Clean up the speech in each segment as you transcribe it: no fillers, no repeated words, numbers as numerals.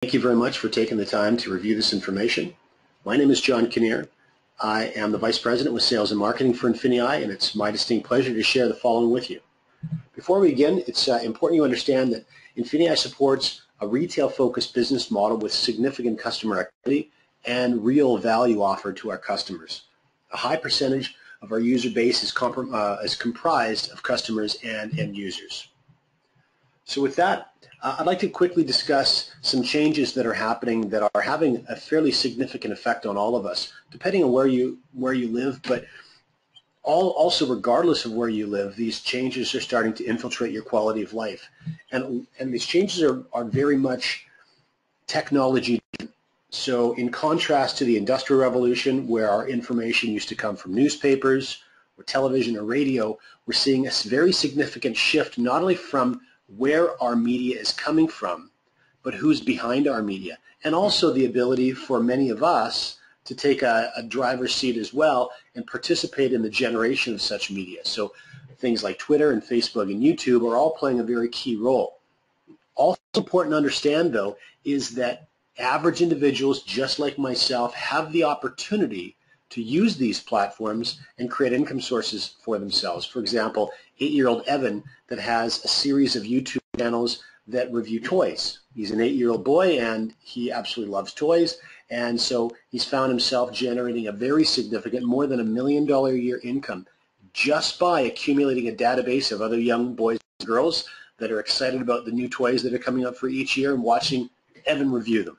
Thank you very much for taking the time to review this information. My name is John Kinnear. I am the Vice President with Sales and Marketing for Infinii, and it's my distinct pleasure to share the following with you. Before we begin, it's important you understand that Infinii supports a retail-focused business model with significant customer activity and real value offered to our customers. A high percentage of our user base is comprised of customers and end users. So with that, I'd like to quickly discuss some changes that are happening that are having a fairly significant effect on all of us, depending on where you live, but also regardless of where you live, these changes are starting to infiltrate your quality of life. And these changes are very much technology. So in contrast to the Industrial Revolution, where our information used to come from newspapers or television or radio, we're seeing a very significant shift not only from where our media is coming from, but who's behind our media, and also the ability for many of us to take a driver's seat as well and participate in the generation of such media. So things like Twitter and Facebook and YouTube are all playing a very key role. Also important to understand, though, is that average individuals just like myself have the opportunity to use these platforms and create income sources for themselves. For example, 8-year-old Evan that has a series of YouTube channels that review toys. He's an 8-year-old boy and he absolutely loves toys, and so he's found himself generating a very significant, more than $1 million a year income just by accumulating a database of other young boys and girls that are excited about the new toys that are coming up for each year and watching Evan review them.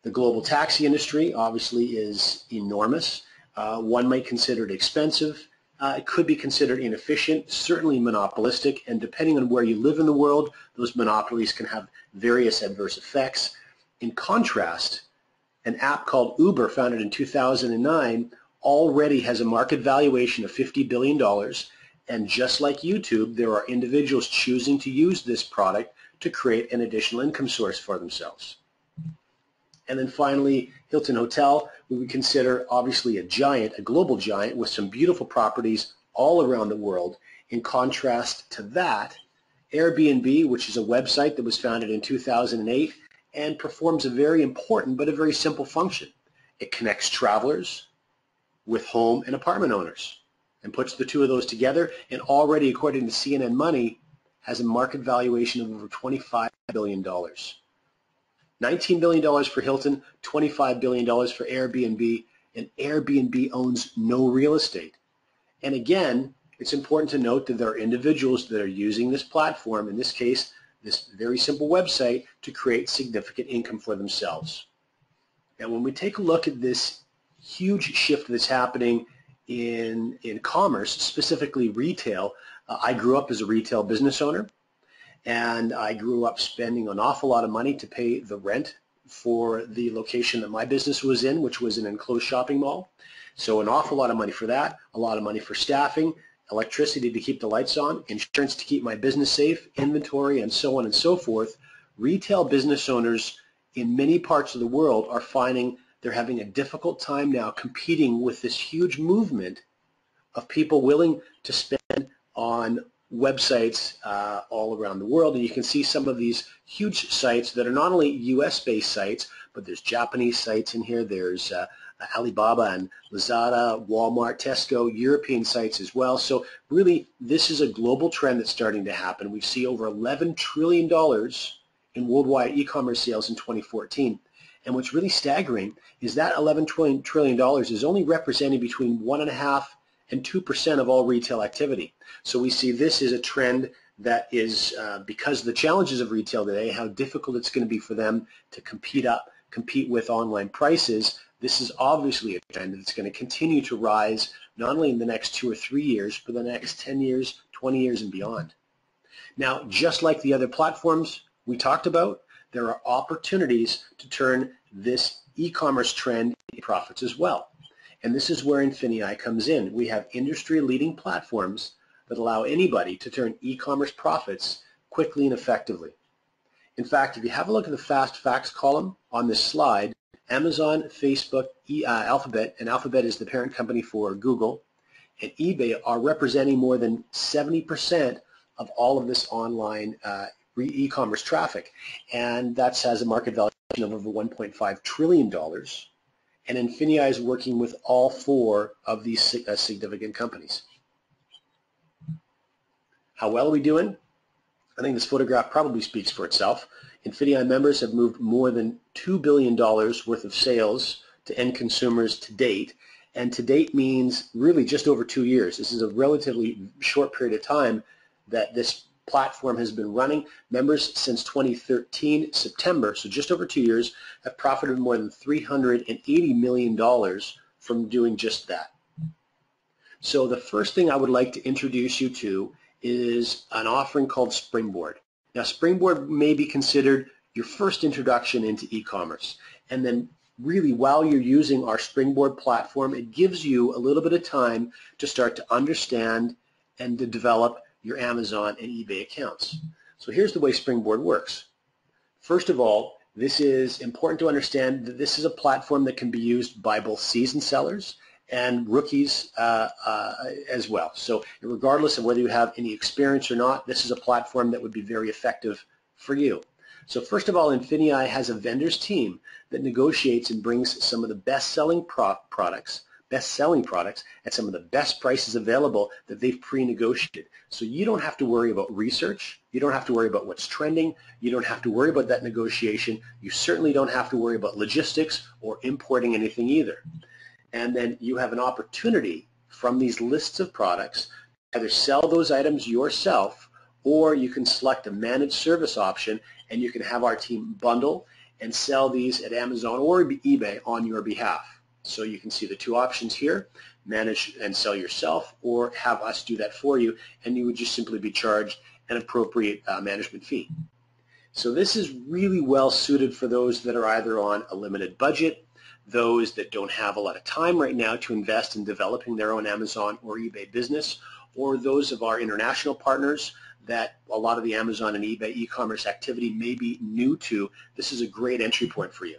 The global taxi industry obviously is enormous. One might consider it expensive. It could be considered inefficient, certainly monopolistic, and depending on where you live in the world, those monopolies can have various adverse effects. In contrast, an app called Uber, founded in 2009, already has a market valuation of $50 billion, and just like YouTube, there are individuals choosing to use this product to create an additional income source for themselves. And then finally, Hilton Hotel, we would consider obviously a giant, a global giant with some beautiful properties all around the world. In contrast to that, Airbnb, which is a website that was founded in 2008 and performs a very important but a very simple function. It connects travelers with home and apartment owners and puts the two of those together, and already, according to CNN Money, has a market valuation of over $25 billion. $19 billion for Hilton, $25 billion for Airbnb, and Airbnb owns no real estate. And again, it's important to note that there are individuals that are using this platform, in this case, this very simple website, to create significant income for themselves. And when we take a look at this huge shift that's happening in commerce, specifically retail, I grew up as a retail business owner. And I grew up spending an awful lot of money to pay the rent for the location that my business was in, which was an enclosed shopping mall. So an awful lot of money for that, a lot of money for staffing, electricity to keep the lights on, insurance to keep my business safe, inventory, and so on and so forth. Retail business owners in many parts of the world are finding they're having a difficult time now competing with this huge movement of people willing to spend on websites all around the world. And you can see some of these huge sites that are not only US-based sites, but there's Japanese sites in here. There's Alibaba and Lazada, Walmart, Tesco, European sites as well. So really, this is a global trend that's starting to happen. We see over $11 trillion in worldwide e-commerce sales in 2014. And what's really staggering is that $11 trillion is only representing between 1.5% and 2% of all retail activity. So we see this is a trend that is, because of the challenges of retail today, how difficult it's going to be for them to compete with online prices. This is obviously a trend that's going to continue to rise not only in the next 2 or 3 years, but the next 10 years, 20 years, and beyond. Now, just like the other platforms we talked about, there are opportunities to turn this e-commerce trend into profits as well. And this is where Infinii comes in. We have industry-leading platforms that allow anybody to turn e-commerce profits quickly and effectively. In fact, if you have a look at the fast facts column on this slide, Amazon, Facebook, Alphabet, and Alphabet is the parent company for Google, and eBay are representing more than 70% of all of this online e-commerce traffic, and that has a market value of over $1.5 trillion, and Infinii is working with all four of these significant companies. How well are we doing? I think this photograph probably speaks for itself. Infinii members have moved more than $2 billion worth of sales to end consumers to date, and to date means really just over 2 years. This is a relatively short period of time that this platform has been running. Members since 2013 September, so just over 2 years, have profited more than $380 million from doing just that. So the first thing I would like to introduce you to is an offering called Springboard. Now, Springboard may be considered your first introduction into e-commerce, and then really while you're using our Springboard platform, it gives you a little bit of time to start to understand and to develop your Amazon and eBay accounts. So here's the way Springboard works. First of all, this is important to understand that this is a platform that can be used by both seasoned sellers and rookies as well. So regardless of whether you have any experience or not, this is a platform that would be very effective for you. So first of all, Infinii has a vendors team that negotiates and brings some of the best-selling products at some of the best prices available that they've pre-negotiated. So you don't have to worry about research. You don't have to worry about what's trending. You don't have to worry about that negotiation. You certainly don't have to worry about logistics or importing anything either. And then you have an opportunity from these lists of products to either sell those items yourself, or you can select a managed service option and you can have our team bundle and sell these at Amazon or eBay on your behalf. So you can see the two options here: manage and sell yourself, or have us do that for you, and you would just simply be charged an appropriate management fee. So this is really well suited for those that are either on a limited budget, those that don't have a lot of time right now to invest in developing their own Amazon or eBay business, or those of our international partners that a lot of the Amazon and eBay e-commerce activity may be new to. This is a great entry point for you.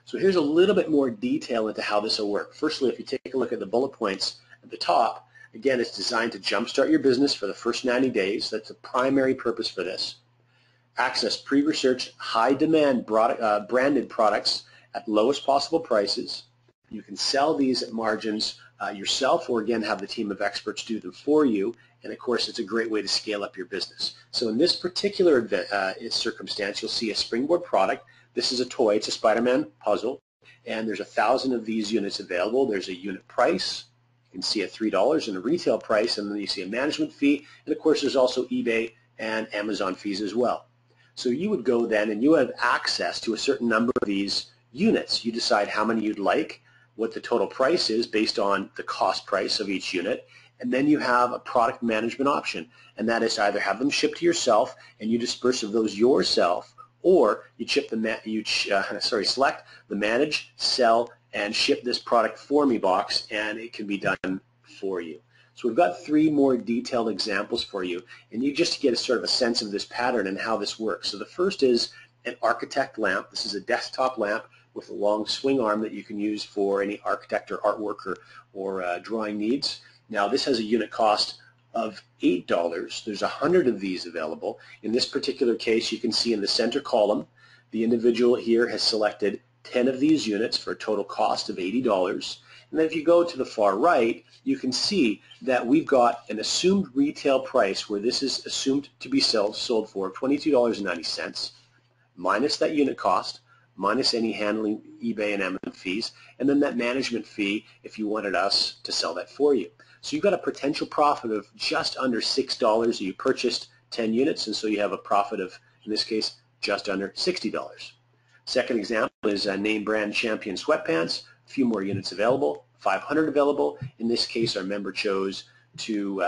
So here's a little bit more detail into how this will work. Firstly, if you take a look at the bullet points at the top, again, it's designed to jumpstart your business for the first 90 days. That's the primary purpose for this. Access pre-researched, high-demand branded products at lowest possible prices. You can sell these at margins yourself, or again have the team of experts do them for you, and of course it's a great way to scale up your business. So in this particular circumstance, you'll see a Springboard product. This is a toy. It's a Spider-Man puzzle, and there's 1,000 of these units available. There's a unit price. You can see at $3 and a retail price, and then you see a management fee, and of course there's also eBay and Amazon fees as well. So you would go then and you have access to a certain number of these units. You decide how many you'd like, what the total price is based on the cost price of each unit, and then you have a product management option, and that is to either have them shipped to yourself and you disperse of those yourself, or you select the manage, sell, and ship this product for me box, and it can be done for you. So we've got 3 more detailed examples for you, and you just get a sort of a sense of this pattern and how this works. So the first is an architect lamp. This is a desktop lamp with a long swing arm that you can use for any architect or artwork or drawing needs. Now this has a unit cost of $8. There's 100 of these available. In this particular case, you can see in the center column, the individual here has selected 10 of these units for a total cost of $80. And then if you go to the far right, you can see that we've got an assumed retail price where this is assumed to be sold for $22.90, minus that unit cost, minus any handling eBay and Amazon fees, and then that management fee if you wanted us to sell that for you. So you've got a potential profit of just under $6. You purchased 10 units, and so you have a profit of, in this case, just under $60. Second example is name brand Champion sweatpants. A few more units available, 500 available. In this case, our member chose to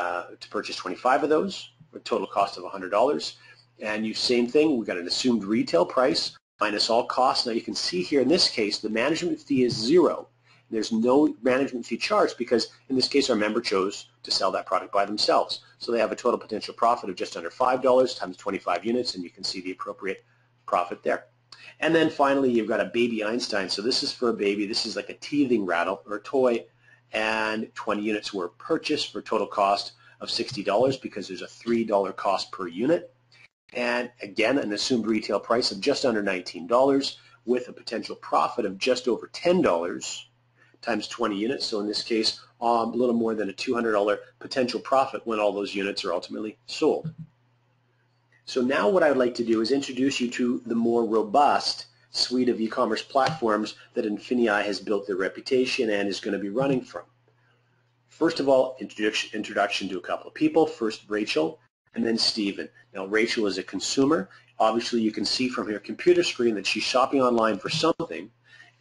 purchase 25 of those, with a total cost of $100. And same thing, we've got an assumed retail price minus all costs. Now you can see here in this case the management fee is 0. There's no management fee charged because in this case our member chose to sell that product by themselves. So they have a total potential profit of just under $5 times 25 units, and you can see the appropriate profit there. And then finally you've got a baby Einstein. So this is for a baby. This is like a teething rattle or a toy, and 20 units were purchased for a total cost of $60 because there's a $3 cost per unit. And again, an assumed retail price of just under $19. with a potential profit of just over $10 times 20 units. So in this case, a little more than a $200 potential profit when all those units are ultimately sold. So now what I would like to do is introduce you to the more robust suite of e-commerce platforms that Infinii has built their reputation and is going to be running from. First of all, introduction to a couple of people. First, Rachel, and then Stephen. Now, Rachel is a consumer. Obviously, you can see from her computer screen that she's shopping online for something.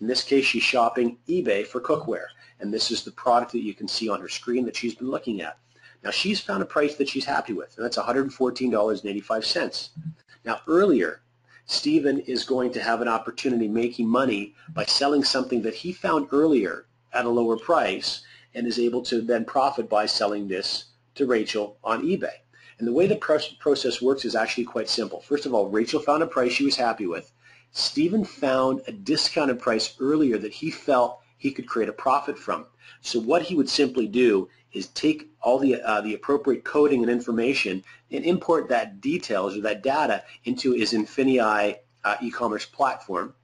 In this case, she's shopping eBay for cookware, and this is the product that you can see on her screen that she's been looking at. Now, she's found a price that she's happy with, and that's $114.85. Now, earlier, Stephen is going to have an opportunity making money by selling something that he found earlier at a lower price and is able to then profit by selling this to Rachel on eBay. And the way the process works is actually quite simple. First of all, Rachel found a price she was happy with. Stephen found a discounted price earlier that he felt he could create a profit from. So what he would simply do is take all the appropriate coding and information and import that details or that data into his Infinii e-commerce platform.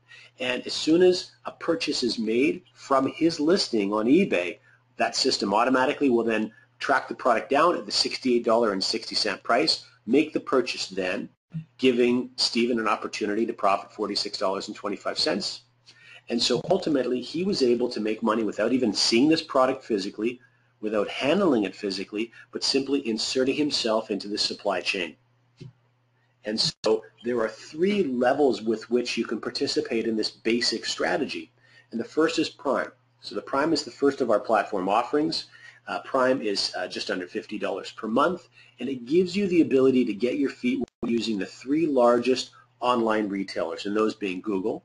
And as soon as a purchase is made from his listing on eBay, that system automatically will then track the product down at the $68.60 price, make the purchase then, giving Stephen an opportunity to profit $46.25. And so ultimately, he was able to make money without even seeing this product physically, without handling it physically, but simply inserting himself into the supply chain. And so there are 3 levels with which you can participate in this basic strategy. And the first is Prime. So the Prime is the first of our platform offerings. Prime is just under $50 per month, and it gives you the ability to get your feet using the 3 largest online retailers, and those being Google.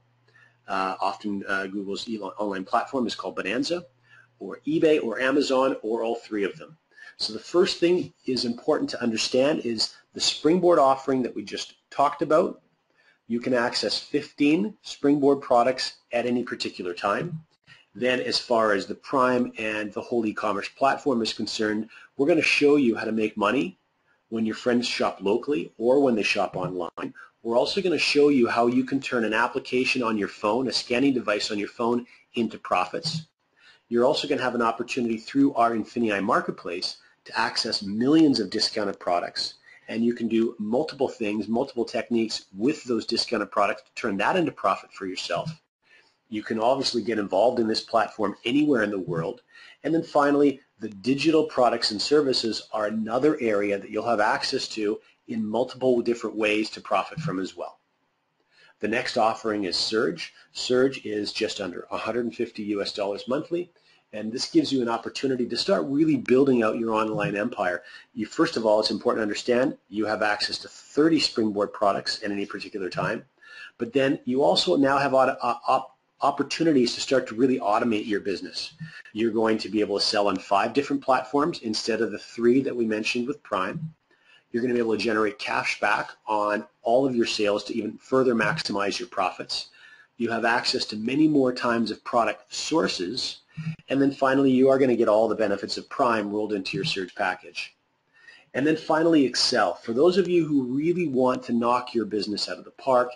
Often Google's online platform is called Bonanza, or eBay, or Amazon, or all 3 of them. So the first thing is important to understand is the Springboard offering that we just talked about. You can access 15 Springboard products at any particular time. Then as far as the Prime and the whole e-commerce platform is concerned, we're going to show you how to make money when your friends shop locally or when they shop online. We're also going to show you how you can turn an application on your phone, a scanning device on your phone, into profits. You're also going to have an opportunity through our Infinii Marketplace to access millions of discounted products, and you can do multiple things, multiple techniques with those discounted products to turn that into profit for yourself. You can obviously get involved in this platform anywhere in the world. And then finally, the digital products and services are another area that you'll have access to in multiple different ways to profit from as well. The next offering is Surge. Surge is just under $150 monthly, and this gives you an opportunity to start really building out your online empire. First of all, it's important to understand you have access to 30 Springboard products at any particular time, but then you also now have opportunities to start to really automate your business. You're going to be able to sell on 5 different platforms instead of the 3 that we mentioned with Prime. You're going to be able to generate cash back on all of your sales to even further maximize your profits. You have access to many more times of product sources. And then finally, you are going to get all the benefits of Prime rolled into your Surge package. And then finally, Excel. For those of you who really want to knock your business out of the park,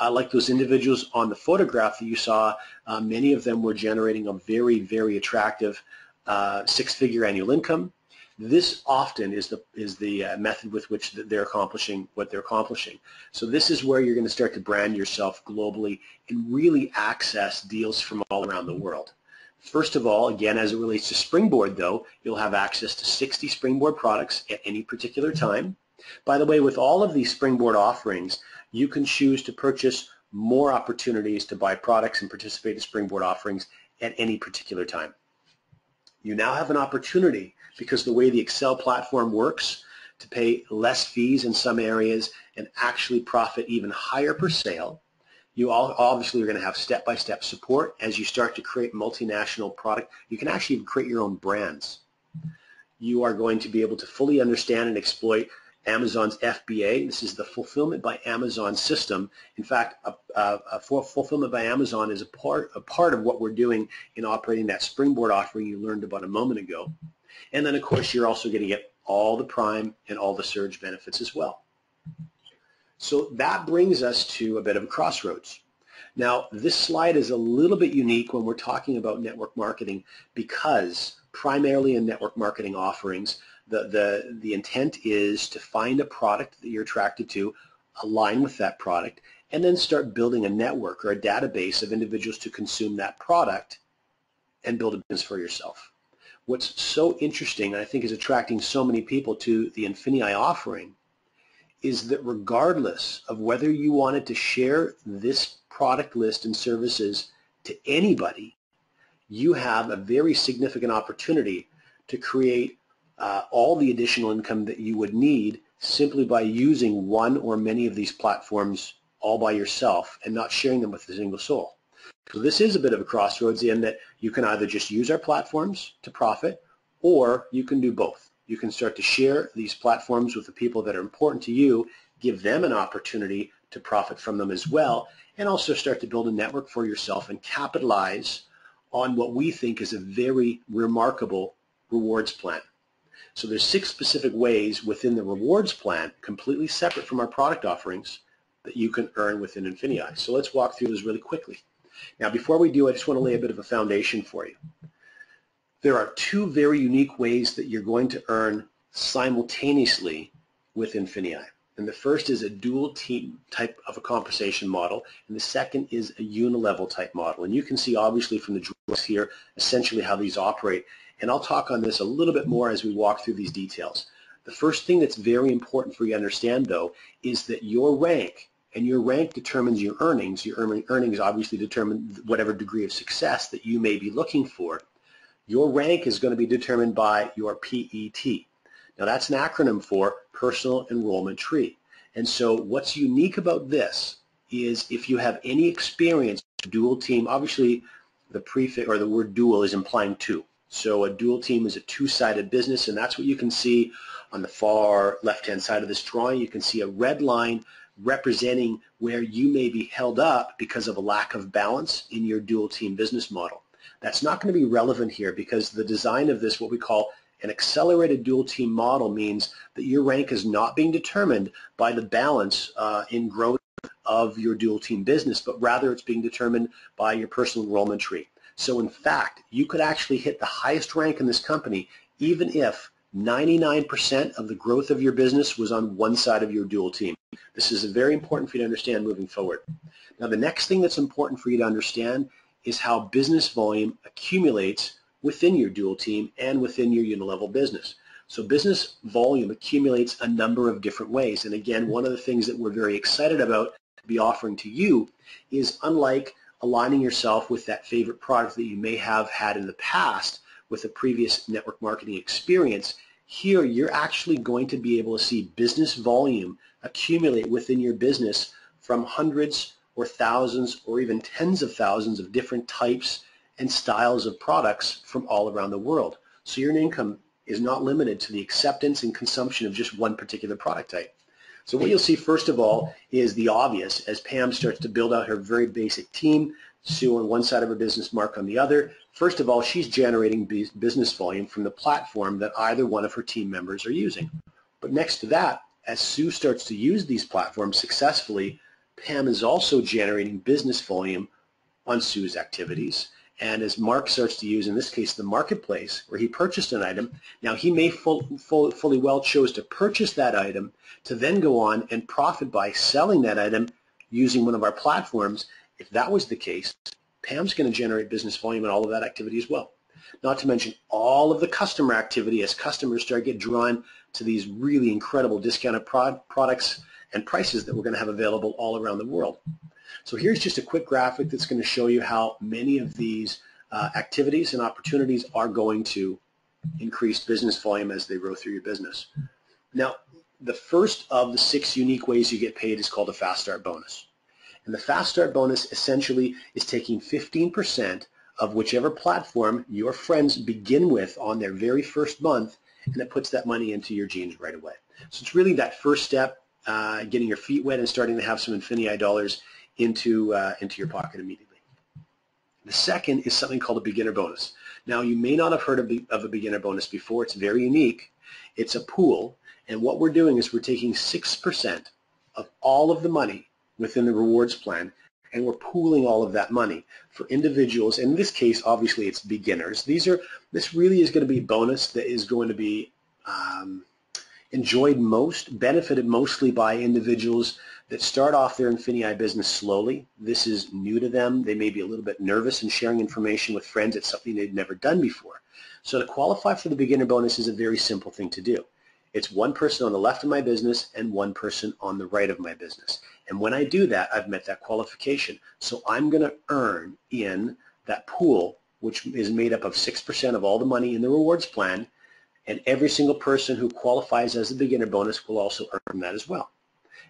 like those individuals on the photograph that you saw, many of them were generating a very, very attractive 6-figure annual income. This often is the method with which they're accomplishing what they're accomplishing. So this is where you're going to start to brand yourself globally and really access deals from all around the world. First of all, again, as it relates to Springboard, though, you'll have access to 60 Springboard products at any particular time. By the way, with all of these Springboard offerings, you can choose to purchase more opportunities to buy products and participate in Springboard offerings at any particular time. You now have an opportunity, because the way the Excel platform works, to pay less fees in some areas and actually profit even higher per sale. You obviously are going to have step-by-step support as you start to create multinational product. You can actually even create your own brands. You are going to be able to fully understand and exploit Amazon's FBA. This is the Fulfillment by Amazon system. In fact, Fulfillment by Amazon is a part of what we're doing in operating that Springboard offering you learned about a moment ago. And then, of course, you're also going to get all the Prime and all the Surge benefits as well. So that brings us to a bit of a crossroads. Now, this slide is a little bit unique when we're talking about network marketing because primarily in network marketing offerings, the intent is to find a product that you're attracted to, align with that product, and then start building a network or a database of individuals to consume that product and build a business for yourself. What's so interesting, and I think is attracting so many people to the Infinii offering, is that regardless of whether you wanted to share this product list and services to anybody, you have a very significant opportunity to create all the additional income that you would need simply by using one or many of these platforms all by yourself and not sharing them with a single soul. So this is a bit of a crossroads in that you can either just use our platforms to profit, or you can do both. You can start to share these platforms with the people that are important to you, give them an opportunity to profit from them as well, and also start to build a network for yourself and capitalize on what we think is a very remarkable rewards plan. So there's 6 specific ways within the rewards plan, completely separate from our product offerings, that you can earn within Infinii. So let's walk through those really quickly. Now, before we do, I just want to lay a bit of a foundation for you. There are 2 very unique ways that you're going to earn simultaneously with Infinii. And the first is a dual team type of a compensation model, and the second is a unilevel type model. And you can see obviously from the drawings here essentially how these operate. And I'll talk on this a little bit more as we walk through these details. The first thing that's very important for you to understand, though, is that your rank, and your rank determines your earnings. Your earnings obviously determine whatever degree of success that you may be looking for. Your rank is going to be determined by your PET. Now that's an acronym for Personal Enrollment Tree. And so what's unique about this is if you have any experience with dual team, obviously the prefix or the word dual is implying 2. So a dual team is a 2-sided business, and that's what you can see on the far left-hand side of this drawing. You can see a red line representing where you may be held up because of a lack of balance in your dual team business model. That's not going to be relevant here because the design of this, what we call an accelerated dual team model, means that your rank is not being determined by the balance in growth of your dual team business, but rather it's being determined by your personal enrollment tree. So in fact, you could actually hit the highest rank in this company even if 99% of the growth of your business was on one side of your dual team. This is very important for you to understand moving forward. Now the next thing that's important for you to understand is how business volume accumulates within your dual team and within your unilevel business. So business volume accumulates a number of different ways. And again, one of the things that we're very excited about to be offering to you is, unlike aligning yourself with that favorite product that you may have had in the past with a previous network marketing experience, here you're actually going to be able to see business volume accumulate within your business from hundreds or thousands or even tens of thousands of different types and styles of products from all around the world. So your income is not limited to the acceptance and consumption of just one particular product type. So what you'll see first of all is the obvious as Pam starts to build out her very basic team, Sue on one side of her business, Mark on the other. First of all, she's generating business volume from the platform that either one of her team members are using. But next to that, as Sue starts to use these platforms successfully, Pam is also generating business volume on Sue's activities. And as Mark starts to use, in this case, the marketplace, where he purchased an item, now he may fully well chose to purchase that item to then go on and profit by selling that item using one of our platforms. If that was the case, Pam's going to generate business volume in all of that activity as well. Not to mention all of the customer activity as customers start to get drawn to these really incredible discounted products and prices that we're going to have available all around the world. So here's just a quick graphic that's going to show you how many of these activities and opportunities are going to increase business volume as they grow through your business. Now, the first of the 6 unique ways you get paid is called a Fast Start bonus. And the Fast Start bonus essentially is taking 15% of whichever platform your friends begin with on their very first month, and it puts that money into your jeans right away. So it's really that first step, getting your feet wet and starting to have some Infinii dollars into your pocket immediately. The second is something called a beginner bonus. Now, you may not have heard of a beginner bonus before. It's very unique. It's a pool, and what we're doing is we're taking 6% of all of the money within the rewards plan, and we're pooling all of that money. For individuals, in this case, obviously it's beginners. This really is going to be a bonus that is going to be enjoyed most, benefited mostly by individuals that start off their Infinii business slowly. This is new to them. They may be a little bit nervous in sharing information with friends. It's something they've never done before. So to qualify for the beginner bonus is a very simple thing to do. It's one person on the left of my business and one person on the right of my business. And when I do that, I've met that qualification. So I'm going to earn in that pool, which is made up of 6% of all the money in the rewards plan, and every single person who qualifies as a beginner bonus will also earn that as well.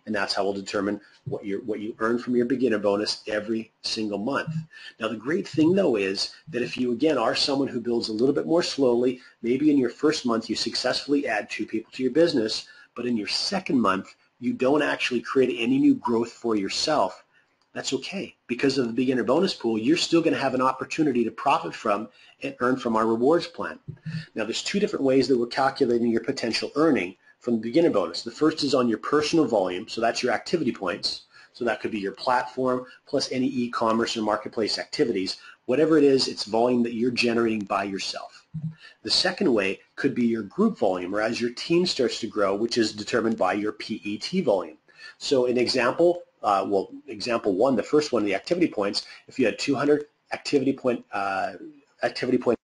And that's how we'll determine what you earn from your beginner bonus every single month. Now, the great thing, though, is that if you, again, are someone who builds a little bit more slowly, maybe in your first month you successfully add 2 people to your business, but in your second month you don't actually create any new growth for yourself, that's okay. Because of the beginner bonus pool, you're still going to have an opportunity to profit from and earn from our rewards plan. Now, there's 2 different ways that we're calculating your potential earning from the beginner bonus. The first is on your personal volume, so that's your activity points. So that could be your platform plus any e-commerce or marketplace activities. Whatever it is, it's volume that you're generating by yourself. The second way could be your group volume, or as your team starts to grow, which is determined by your PET volume. So an example, example 1, the first one, the activity points, if you had 200 activity points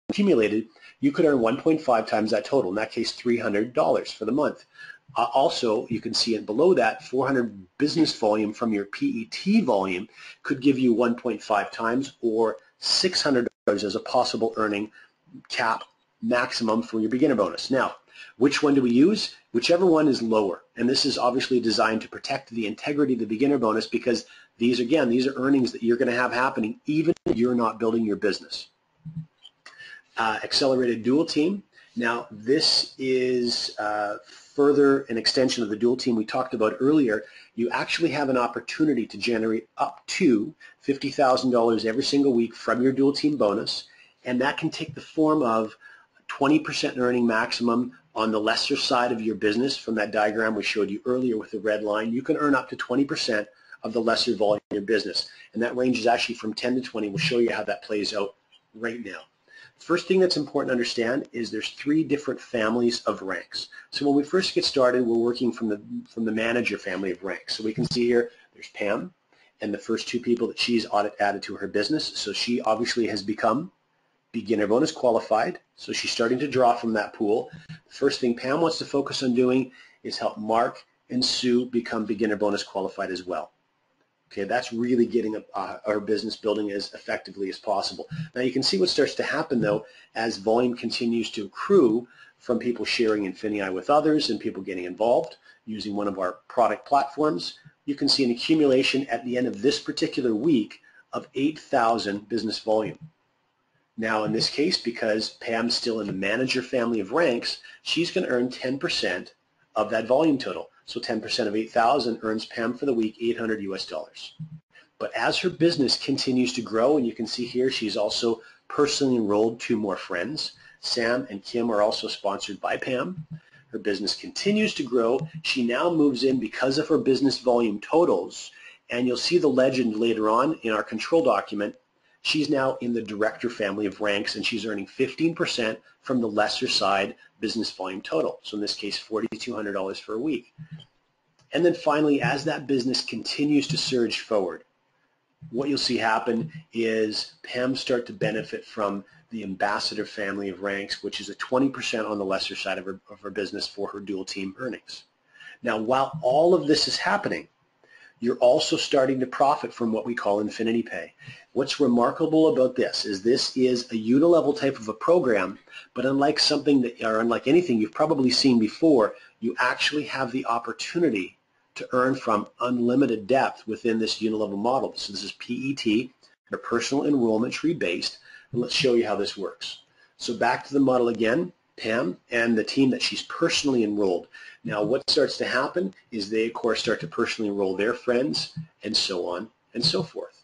accumulated, you could earn 1.5 times that total, in that case $300 for the month. Also, you can see it below that, 400 business volume from your PET volume could give you 1.5 times, or $600 as a possible earning cap maximum for your beginner bonus. Now, which one do we use? Whichever one is lower. And this is obviously designed to protect the integrity of the beginner bonus, because these, again, these are earnings that you're going to have happening even if you're not building your business. Accelerated dual team. Now, this is further an extension of the dual team we talked about earlier. You actually have an opportunity to generate up to $50,000 every single week from your dual team bonus, and that can take the form of 20% earning maximum on the lesser side of your business. From that diagram we showed you earlier with the red line, you can earn up to 20% of the lesser volume of your business, and that range is actually from 10 to 20. We'll show you how that plays out right now. First thing that's important to understand is there's 3 different families of ranks. So when we first get started, we're working from the manager family of ranks. So we can see here there's Pam and the first 2 people that she's added to her business. So she obviously has become beginner bonus qualified. So she's starting to draw from that pool. The first thing Pam wants to focus on doing is help Mark and Sue become beginner bonus qualified as well. Okay, that's really getting our business building as effectively as possible. Now you can see what starts to happen, though, as volume continues to accrue from people sharing Infinii with others and people getting involved using one of our product platforms. You can see an accumulation at the end of this particular week of 8,000 business volume. Now in this case, because Pam's still in the manager family of ranks, she's going to earn 10% of that volume total. So 10% of 8,000 earns Pam for the week $800 US. But as her business continues to grow, and you can see here she's also personally enrolled 2 more friends. Sam and Kim are also sponsored by Pam. Her business continues to grow. She now moves in because of her business volume totals, and you'll see the legend later on in our control document. She's now in the director family of ranks, and she's earning 15% from the lesser side business volume total. So in this case, $4,200 for a week. And then finally, as that business continues to surge forward, what you'll see happen is Pam start to benefit from the ambassador family of ranks, which is a 20% on the lesser side of her business for her dual team earnings. Now, while all of this is happening, you're also starting to profit from what we call Infinity Pay. What's remarkable about this is a unilevel type of a program, but unlike anything you've probably seen before, you actually have the opportunity to earn from unlimited depth within this unilevel model. So this is PET, or personal enrollment tree based, and let's show you how this works. So back to the model again, Pam and the team that she's personally enrolled. Now what starts to happen is they of course start to personally enroll their friends, and so on and so forth.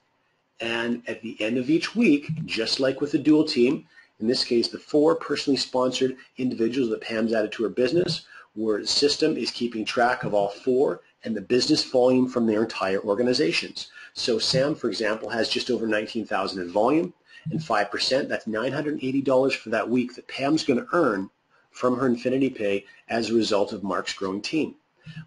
And at the end of each week, just like with the dual team, in this case the 4 personally sponsored individuals that Pam's added to her business, where the system is keeping track of all 4 and the business volume from their entire organizations. So Sam, for example, has just over 19,000 in volume, and 5%, that's $980 for that week that Pam's going to earn from her Infinity Pay as a result of Mark's growing team.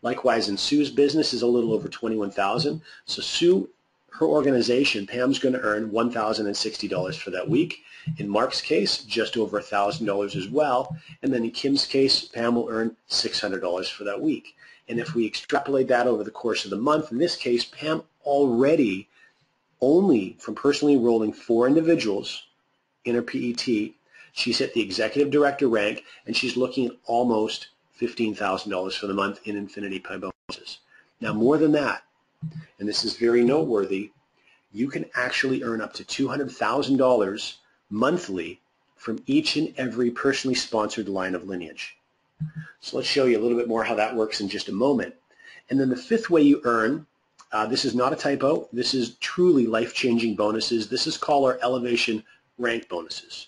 Likewise, in Sue's business is a little over 21,000. So Sue, her organization, Pam's going to earn $1,060 for that week. In Mark's case, just over $1,000 as well. And then in Kim's case, Pam will earn $600 for that week. And if we extrapolate that over the course of the month, in this case, Pam already, only from personally enrolling 4 individuals in her PET, she's hit the executive director rank, and she's looking at almost $15,000 for the month in Infinity Pay bonuses. Now, more than that, and this is very noteworthy, you can actually earn up to $200,000 monthly from each and every personally sponsored line of lineage. So let's show you a little bit more how that works in just a moment. And then the 5th way you earn, this is not a typo, this is truly life-changing bonuses. This is called our Elevation Rank bonuses.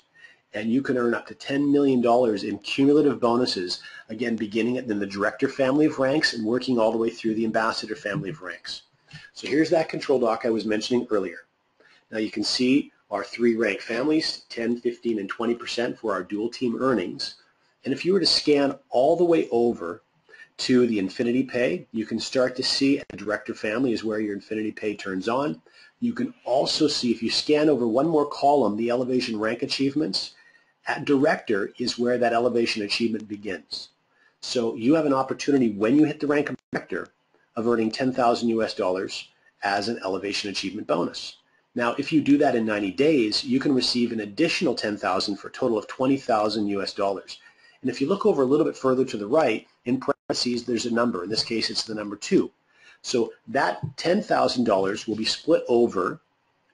And you can earn up to $10 million in cumulative bonuses, again, beginning in the director family of ranks and working all the way through the ambassador family of ranks. So here's that control doc I was mentioning earlier. Now you can see our 3 rank families, 10, 15, and 20% for our dual team earnings. And if you were to scan all the way over to the Infinity Pay, you can start to see the director family is where your Infinity Pay turns on. You can also see, if you scan over one more column, the Elevation Rank Achievements. At director is where that elevation achievement begins. So you have an opportunity when you hit the rank of director of earning $10,000 as an elevation achievement bonus. Now, if you do that in 90 days, you can receive an additional $10,000 for a total of $20,000. And if you look over a little bit further to the right, in parentheses, there's a number. In this case, it's the number 2. So that $10,000 will be split over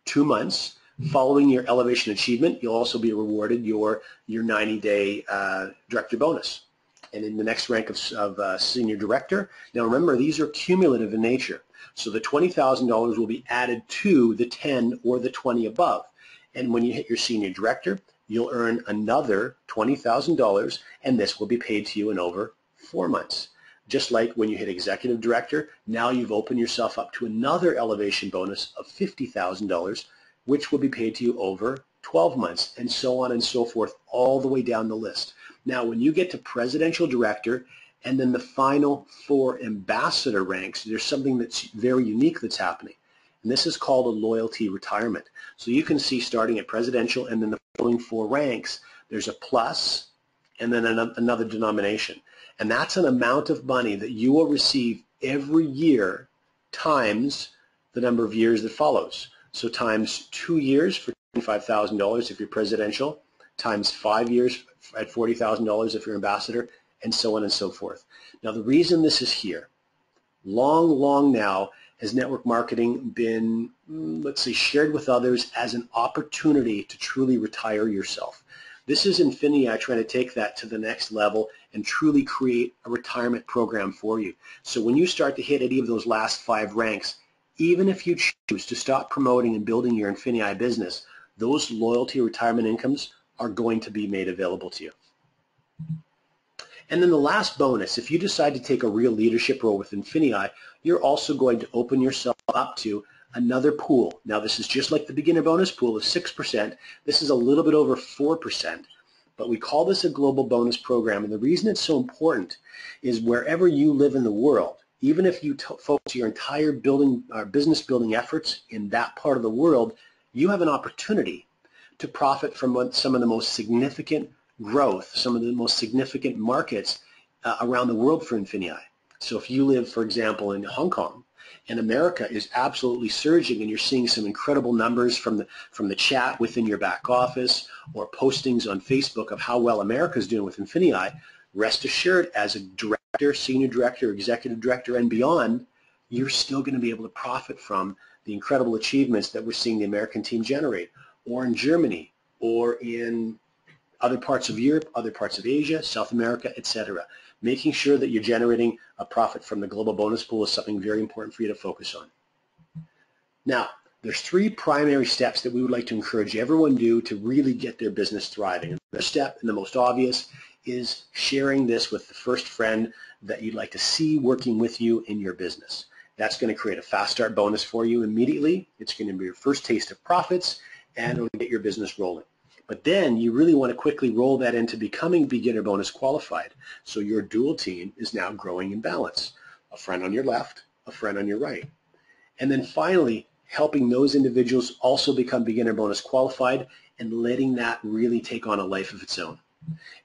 2 months. Following your elevation achievement, you'll also be rewarded your 90-day director bonus. And in the next rank of senior director, now remember, these are cumulative in nature. So the $20,000 will be added to the 10 or the 20 above. And when you hit your senior director, you'll earn another $20,000, and this will be paid to you in over 4 months. Just like when you hit executive director, now you've opened yourself up to another elevation bonus of $50,000, which will be paid to you over 12 months, and so on and so forth, all the way down the list. Now, when you get to presidential director and then the final 4 ambassador ranks, there's something that's very unique that's happening. And this is called a loyalty retirement. So you can see starting at presidential and then the following 4 ranks, there's a plus and then another denomination. And that's an amount of money that you will receive every year times the number of years that follows. So times 2 years for $25,000 if you're presidential, times 5 years at $40,000 if you're ambassador, and so on and so forth. Now the reason this is here, long now has network marketing been, let's say, shared with others as an opportunity to truly retire yourself. This is Infinity trying to take that to the next level and truly create a retirement program for you. So when you start to hit any of those last 5 ranks, even if you choose to stop promoting and building your Infinity business, those loyalty retirement incomes are going to be made available to you. And then the last bonus, if you decide to take a real leadership role with Infinity, you're also going to open yourself up to another pool. Now this is just like the beginner bonus pool of 6%. This is a little bit over 4%, but we call this a global bonus program. And the reason it's so important is wherever you live in the world, even if you focus your entire business building efforts in that part of the world, you have an opportunity to profit from some of the most significant growth, some of the most significant markets around the world for Infinity. So if you live, for example, in Hong Kong, and America is absolutely surging, and you're seeing some incredible numbers from the chat within your back office or postings on Facebook of how well America is doing with Infinity, rest assured, as a director, senior director, executive director, and beyond, you're still going to be able to profit from the incredible achievements that we're seeing the American team generate, or in Germany, or in other parts of Europe, other parts of Asia, South America, etc. Making sure that you're generating a profit from the global bonus pool is something very important for you to focus on. Now, there's 3 primary steps that we would like to encourage everyone to do to really get their business thriving. And the first step, and the most obvious, is sharing this with the first friend that you'd like to see working with you in your business. That's going to create a fast start bonus for you immediately. It's going to be your first taste of profits, and it'll get your business rolling. But then you really want to quickly roll that into becoming beginner bonus qualified. So your dual team is now growing in balance. A friend on your left, a friend on your right. And then finally, helping those individuals also become beginner bonus qualified and letting that really take on a life of its own.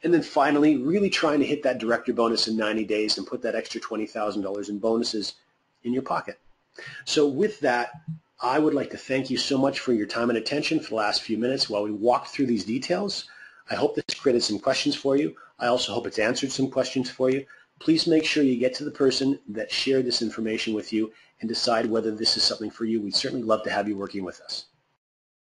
And then finally, really trying to hit that director bonus in 90 days and put that extra $20,000 in bonuses in your pocket. So with that, I would like to thank you so much for your time and attention for the last few minutes while we walked through these details. I hope this created some questions for you. I also hope it's answered some questions for you. Please make sure you get to the person that shared this information with you and decide whether this is something for you. We'd certainly love to have you working with us.